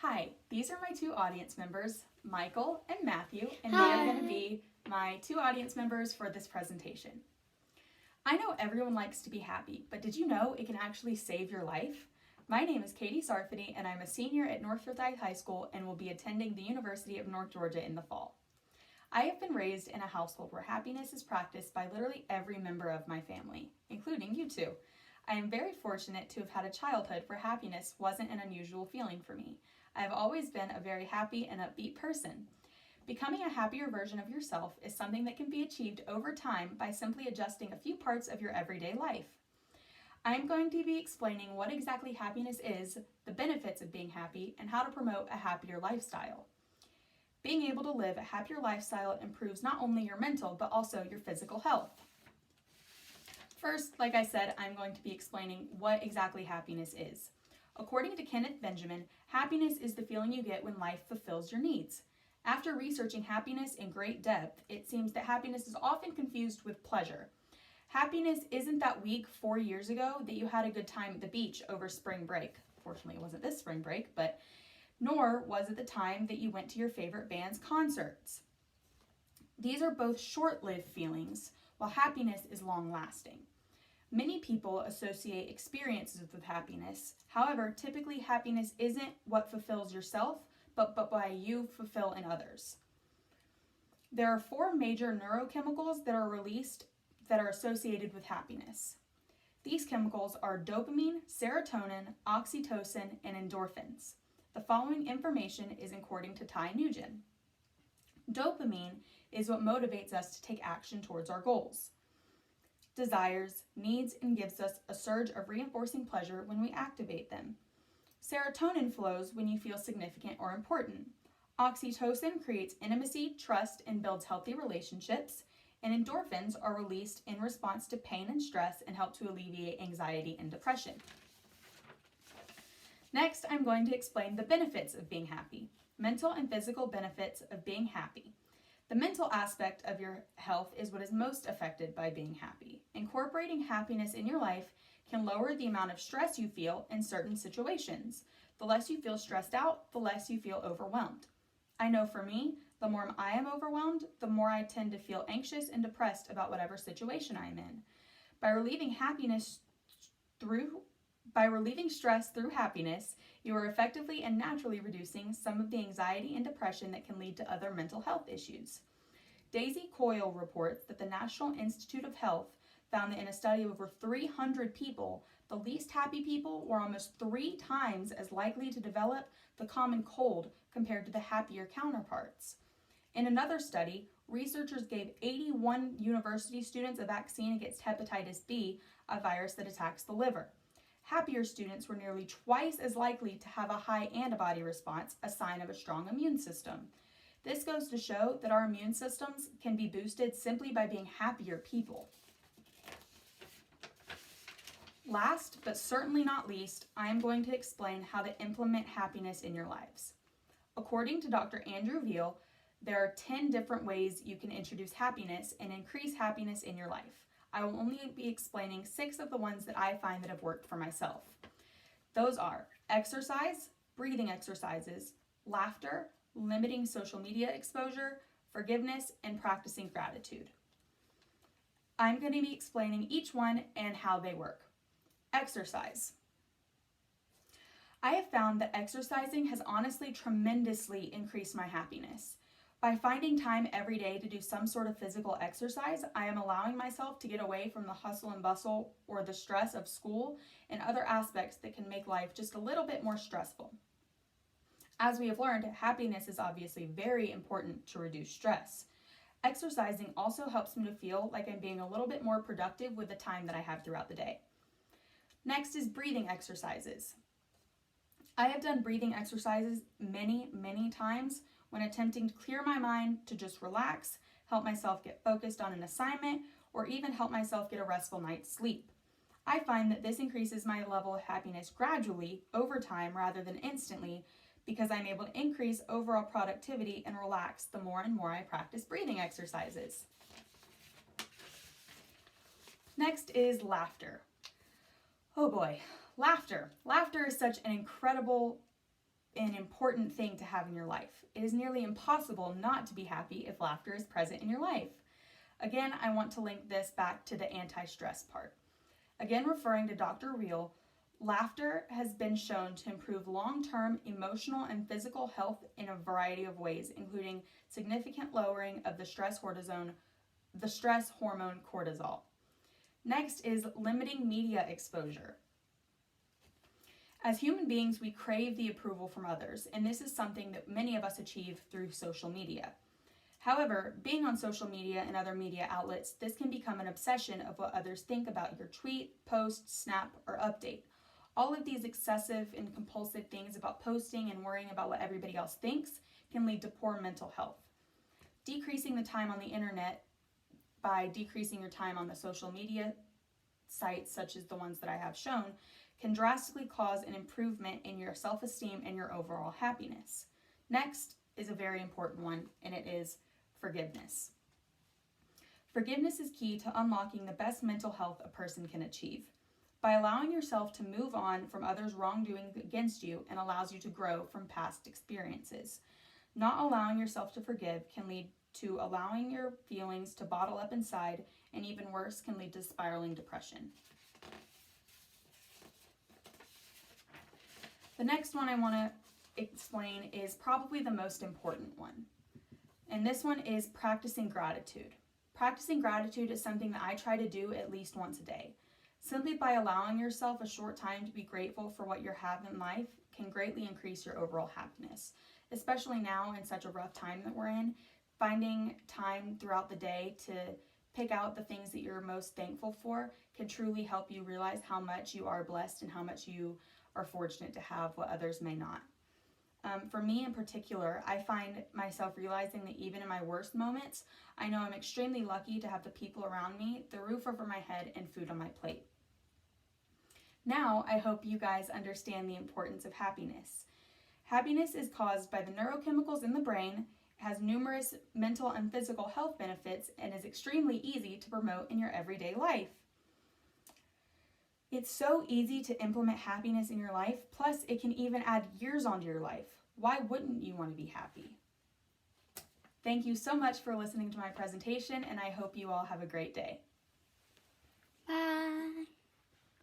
Hi, these are my two audience members, Michael and Matthew, and they Hi. are going to be my two audience members for this presentation. I know everyone likes to be happy, but did you know it can actually save your life? My name is Katie Sarfany, and I'm a senior at North Forsyth High School and will be attending the University of North Georgia in the fall. I have been raised in a household where happiness is practiced by literally every member of my family, including you two. I am very fortunate to have had a childhood where happiness wasn't an unusual feeling for me. I have always been a very happy and upbeat person. Becoming a happier version of yourself is something that can be achieved over time by simply adjusting a few parts of your everyday life. I am going to be explaining what exactly happiness is, the benefits of being happy, and how to promote a happier lifestyle. Being able to live a happier lifestyle improves not only your mental but also your physical health. First, like I said, I'm going to be explaining what exactly happiness is. According to Kenneth Benjamin, happiness is the feeling you get when life fulfills your needs. After researching happiness in great depth, it seems that happiness is often confused with pleasure. Happiness isn't that week 4 years ago that you had a good time at the beach over spring break. Fortunately, it wasn't this spring break, but nor was it the time that you went to your favorite band's concerts. These are both short-lived feelings, while happiness is long-lasting. Many people associate experiences with happiness. However, typically happiness isn't what fulfills yourself, but by you fulfill in others. There are 4 major neurochemicals that are released that are associated with happiness. These chemicals are dopamine, serotonin, oxytocin, and endorphins. The following information is according to Ty Nugent. Dopamine is what motivates us to take action towards our goals, desires, needs, and gives us a surge of reinforcing pleasure when we activate them. Serotonin flows when you feel significant or important. Oxytocin creates intimacy, trust, and builds healthy relationships. And endorphins are released in response to pain and stress and help to alleviate anxiety and depression. Next, I'm going to explain the benefits of being happy. Mental and physical benefits of being happy. The mental aspect of your health is what is most affected by being happy. Incorporating happiness in your life can lower the amount of stress you feel in certain situations. The less you feel stressed out, the less you feel overwhelmed. I know for me, the more I am overwhelmed, the more I tend to feel anxious and depressed about whatever situation I am in. By relieving stress through happiness, you are effectively and naturally reducing some of the anxiety and depression that can lead to other mental health issues. Daisy Coyle reports that the National Institute of Health found that in a study of over 300 people, the least happy people were almost 3 times as likely to develop the common cold compared to the happier counterparts. In another study, researchers gave 81 university students a vaccine against hepatitis B, a virus that attacks the liver. Happier students were nearly twice as likely to have a high antibody response, a sign of a strong immune system. This goes to show that our immune systems can be boosted simply by being happier people. Last, but certainly not least, I am going to explain how to implement happiness in your lives. According to Dr. Andrew Veal, there are 10 different ways you can introduce happiness and increase happiness in your life. I will only be explaining 6 of the ones that I find that have worked for myself. Those are exercise, breathing exercises, laughter, limiting social media exposure, forgiveness, and practicing gratitude. I'm going to be explaining each one and how they work. Exercise. I have found that exercising has honestly tremendously increased my happiness. By finding time every day to do some sort of physical exercise, I am allowing myself to get away from the hustle and bustle or the stress of school and other aspects that can make life just a little bit more stressful. As we have learned, happiness is obviously very important to reduce stress. Exercising also helps me to feel like I'm being a little bit more productive with the time that I have throughout the day. Next is breathing exercises. I have done breathing exercises many times when attempting to clear my mind, to just relax, help myself get focused on an assignment, or even help myself get a restful night's sleep. I find that this increases my level of happiness gradually over time rather than instantly because I'm able to increase overall productivity and relax the more and more I practice breathing exercises. Next is laughter. Oh boy, laughter. Laughter is such an incredible an important thing to have in your life. It is nearly impossible not to be happy if laughter is present in your life. Again, I want to link this back to the anti-stress part. Again, referring to Dr. Riehl, laughter has been shown to improve long-term emotional and physical health in a variety of ways, including significant lowering of the stress hormone cortisol. Next is limiting media exposure. As human beings, we crave the approval from others, and this is something that many of us achieve through social media. However, being on social media and other media outlets, this can become an obsession of what others think about your tweet, post, snap, or update. All of these excessive and compulsive things about posting and worrying about what everybody else thinks can lead to poor mental health. Decreasing the time on the internet by decreasing your time on the social media sites, such as the ones that I have shown, can drastically cause an improvement in your self-esteem and your overall happiness. Next is a very important one, and it is forgiveness. Forgiveness is key to unlocking the best mental health a person can achieve. By allowing yourself to move on from others' wrongdoing against you and allows you to grow from past experiences. Not allowing yourself to forgive can lead to allowing your feelings to bottle up inside, and even worse, can lead to spiraling depression. The next one I want to explain is probably the most important one. And this one is practicing gratitude. Practicing gratitude is something that I try to do at least once a day. Simply by allowing yourself a short time to be grateful for what you have in life can greatly increase your overall happiness. Especially now in such a rough time that we're in, finding time throughout the day to pick out the things that you're most thankful for can truly help you realize how much you are blessed and how much you are fortunate to have what others may not. For me in particular, I find myself realizing that even in my worst moments, I know I'm extremely lucky to have the people around me, the roof over my head, and food on my plate. Now, I hope you guys understand the importance of happiness. Happiness is caused by the neurochemicals in the brain, has numerous mental and physical health benefits, and is extremely easy to promote in your everyday life. It's so easy to implement happiness in your life, plus it can even add years onto your life. Why wouldn't you want to be happy? Thank you so much for listening to my presentation, and I hope you all have a great day. Bye.